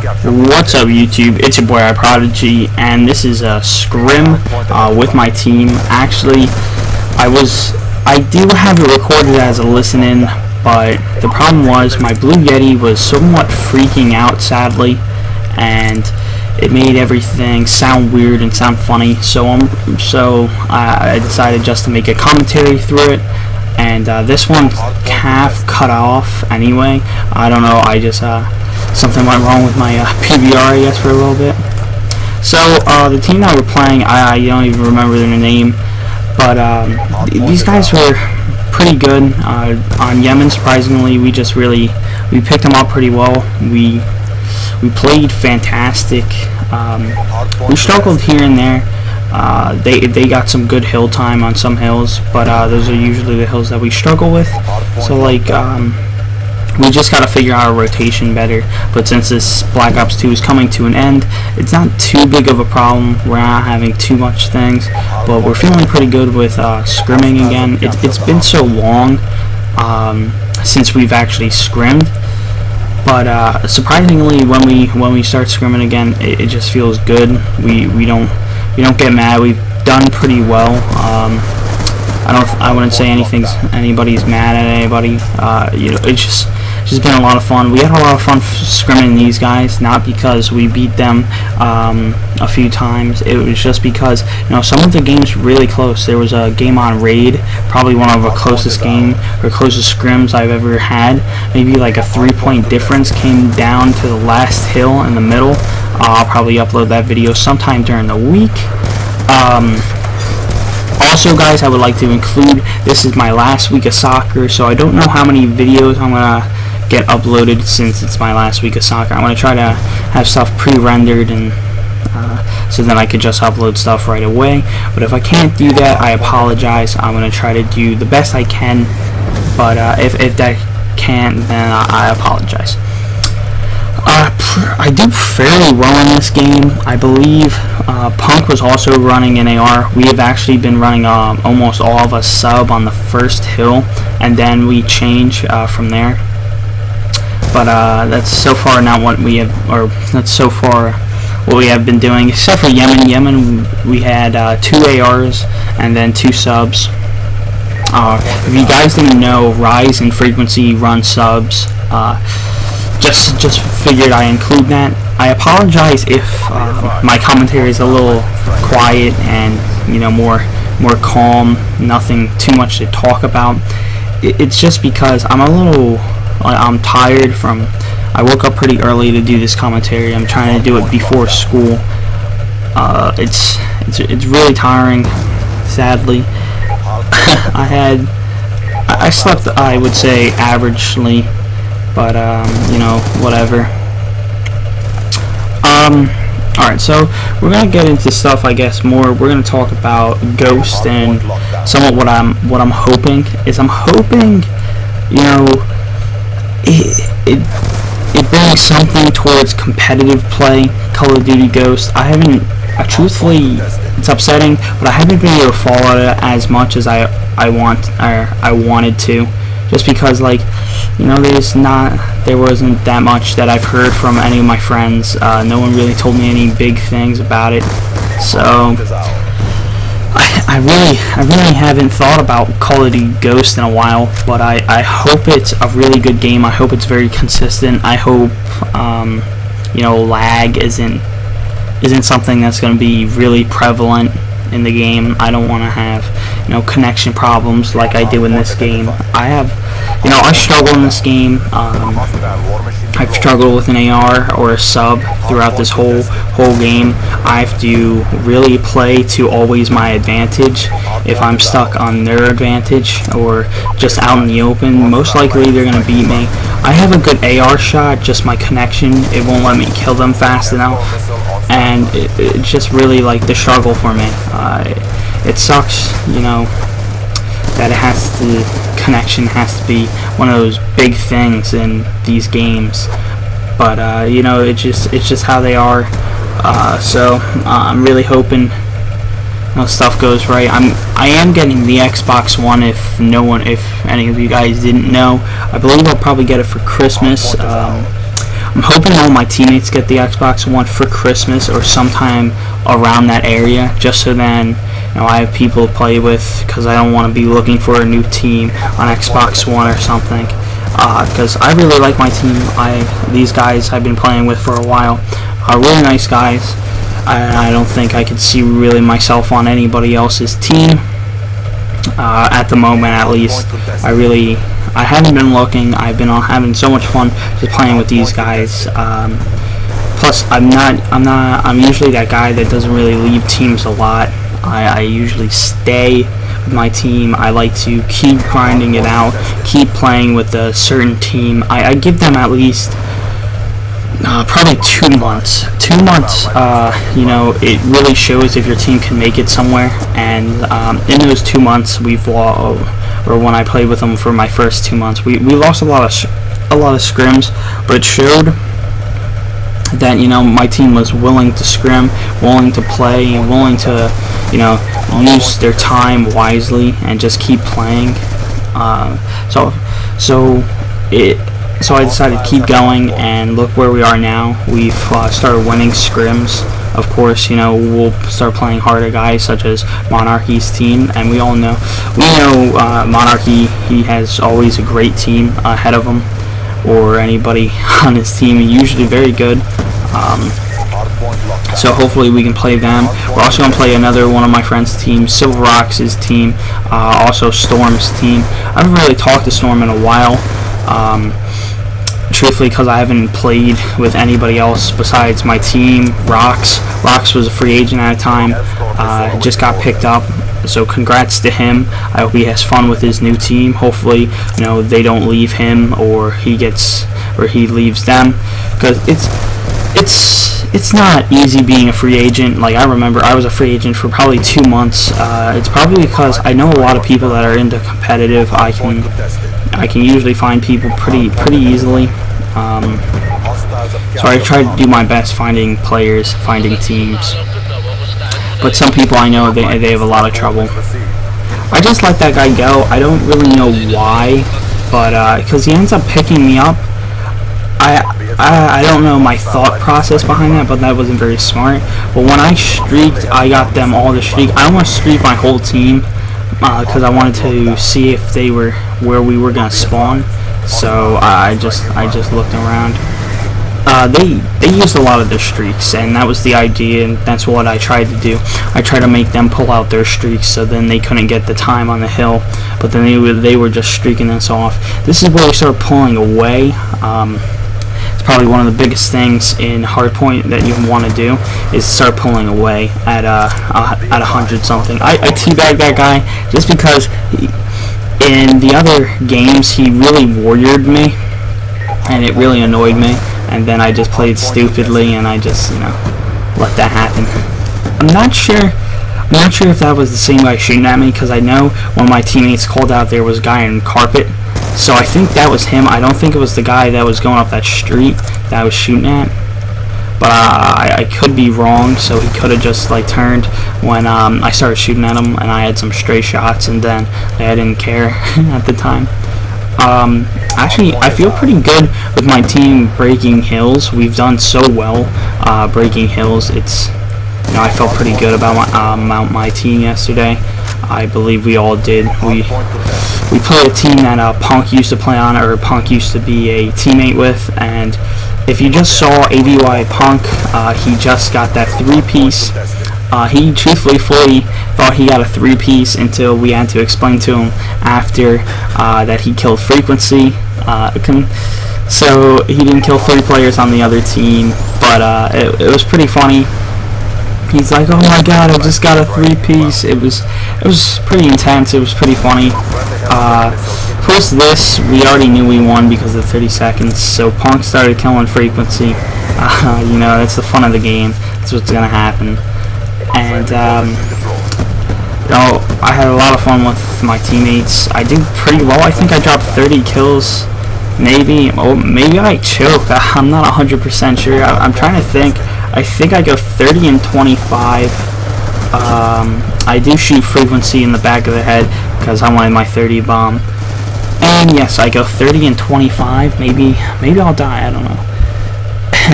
What's up, YouTube? It's your boy iProdigy, and this is a Scrim with my team. Actually, I do have it recorded as a listen-in, but the problem was my Blue Yeti was somewhat freaking out, sadly, and it made everything sound weird and sound funny. So I decided just to make a commentary through it. And this one half cut off anyway. I don't know, I just something went wrong with my PVR, I guess, for a little bit. So the team that we're playing, I don't even remember their name, but these guys were pretty good. On Yemen, surprisingly, we picked them up pretty well. We played fantastic. We struggled here and there. They got some good hill time on some hills, but those are usually the hills that we struggle with. So we just gotta figure out our rotation better. But since this Black Ops 2 is coming to an end, it's not too big of a problem. We're not having too much things, but we're feeling pretty good with scrimming again. It's been so long since we've actually scrimmed. But surprisingly, when we start scrimming again, it just feels good. We don't get mad. We've done pretty well. I wouldn't say anybody's mad at anybody. It's just been a lot of fun. We had a lot of fun scrimming these guys, not because we beat them a few times. It was just because some of the games were really close. There was a game on Raid, probably one of the closest scrims I've ever had. Maybe like a 3-point difference came down to the last hill in the middle. I'll probably upload that video sometime during the week. Also, guys, I would like to include, this is my last week of soccer, so I don't know how many videos I'm going to get uploaded since it's my last week of soccer. I'm going to try to have stuff pre-rendered and so then I could just upload stuff right away. But if I can't do that, I apologize. I'm going to try to do the best I can, but if that can't, then I apologize. I do fairly well in this game. I believe Punk was also running an AR. We have actually been running almost all of us sub on the first hill, and then we change from there. But that's so far not what we have, or that's so far what we have been doing, except for Yemen. Yemen, we had 2 ARs and then 2 subs. If you guys didn't know, Rise and Frequency run subs. Just figured I include that. I apologize if my commentary is a little quiet and more calm, nothing too much to talk about. It's just because I'm tired from. I woke up pretty early to do this commentary. I'm trying to do it before school. It's really tiring, sadly. I slept, I would say, averagely. But whatever. Alright, so we're gonna get into stuff, I guess, more. We're gonna talk about Ghost, and somewhat what I'm hoping is it brings something towards competitive play. Call of Duty Ghost. Truthfully, it's upsetting, but I haven't been able to follow it as much as I wanted to. Just because, there wasn't that much that I've heard from any of my friends. No one really told me any big things about it. So I really haven't thought about Call of Duty Ghost in a while. But I hope it's a really good game. I hope it's very consistent. I hope lag isn't something that's going to be really prevalent in the game. I don't want to have connection problems like I do in this game. I struggle in this game. I've struggled with an AR or a sub throughout this whole game. I have to really play to always my advantage. If I'm stuck on their advantage or just out in the open, most likely they're gonna beat me. I have a good AR shot, just my connection, it won't let me kill them fast enough, and it's just really the struggle for me. It sucks, that connection has to be one of those big things in these games. But it's just how they are. So I'm really hoping stuff goes right. I am getting the Xbox One. If any of you guys didn't know, I believe I'll probably get it for Christmas. I'm hoping all my teammates get the Xbox One for Christmas or sometime around that area, just so then I have people to play with, because I don't want to be looking for a new team on Xbox One or something. Because I really like my team. These guys I've been playing with for a while are really nice guys. I don't think I could see really myself on anybody else's team at the moment, at least. I haven't been looking. I've been having so much fun just playing with these guys. Plus, I'm usually that guy that doesn't really leave teams a lot. I usually stay with my team. I like to keep grinding it out, keep playing with a certain team. I give them at least probably 2 months. 2 months, it really shows if your team can make it somewhere. And in those 2 months, we've lost, or when I played with them for my first 2 months, we lost a lot of scrims, but it showed that my team was willing to scrim, willing to play, and willing to use their time wisely and just keep playing. So I decided to keep going, and look where we are now. We've started winning scrims. Of course, we'll start playing harder guys such as Monarchy's team, and we know Monarchy. He has always a great team ahead of him, or anybody on his team. Usually very good. So hopefully we can play them. We're also going to play another one of my friends' team, Silver Rocks' team, also Storm's team. I haven't really talked to Storm in a while. Truthfully, because I haven't played with anybody else besides my team. Rocks was a free agent at a time, just got picked up, so congrats to him. I hope he has fun with his new team. Hopefully they don't leave him, or he leaves them, because it's not easy being a free agent. Like, I remember I was a free agent for probably 2 months. It's probably because I know a lot of people that are into competitive. I can usually find people pretty easily. So I try to do my best finding players, finding teams. But some people I know, they have a lot of trouble. I just let that guy go. I don't really know why, but because he ends up picking me up. I don't know my thought process behind that, but that wasn't very smart. But when I streaked, I got them all to streak. I almost streaked my whole team, because I wanted to see if they were where we were gonna spawn. So I just looked around. They used a lot of their streaks, and that was the idea, and that's what I tried to do. I tried to make them pull out their streaks, so then they couldn't get the time on the hill, but then they were just streaking us off. This is where we start pulling away. It's probably one of the biggest things in hardpoint that you want to do, is start pulling away at 100 something. I teabagged that guy just because in the other games he really warriored me, and it really annoyed me. And then I just played stupidly, and I just let that happen. I'm not sure if that was the same guy shooting at me, because I know one of my teammates called out there was a guy in carpet. So I think that was him. I don't think it was the guy that was going up that street that I was shooting at. But I could be wrong, so he could have just turned when I started shooting at him, and I had some stray shots, and then I didn't care at the time. Actually, I feel pretty good with my team breaking hills. We've done so well breaking hills. I felt pretty good about my team yesterday. I believe we all did. We played a team that Punk used to play on, or Punk used to be a teammate with, and if you just saw ABY Punk, he just got that 3-piece. He truthfully fully thought he got a 3-piece until we had to explain to him after that he killed Frequency. So he didn't kill 3 players on the other team, but it was pretty funny. He's like, "Oh my god, I just got a 3-piece." It was pretty intense. It was pretty funny. Post this, we already knew we won because of 30 seconds. So Punk started killing Frequency. That's the fun of the game. That's what's gonna happen. And I had a lot of fun with my teammates. I did pretty well. I think I dropped 30 kills. Maybe I choked. I'm not 100% sure. I'm trying to think. I think I go 30 and 25. I do shoot Frequency in the back of the head because I wanted my 30 bomb. And yes, I go 30 and 25. Maybe I'll die. I don't know.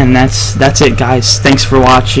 and that's it, guys. Thanks for watching.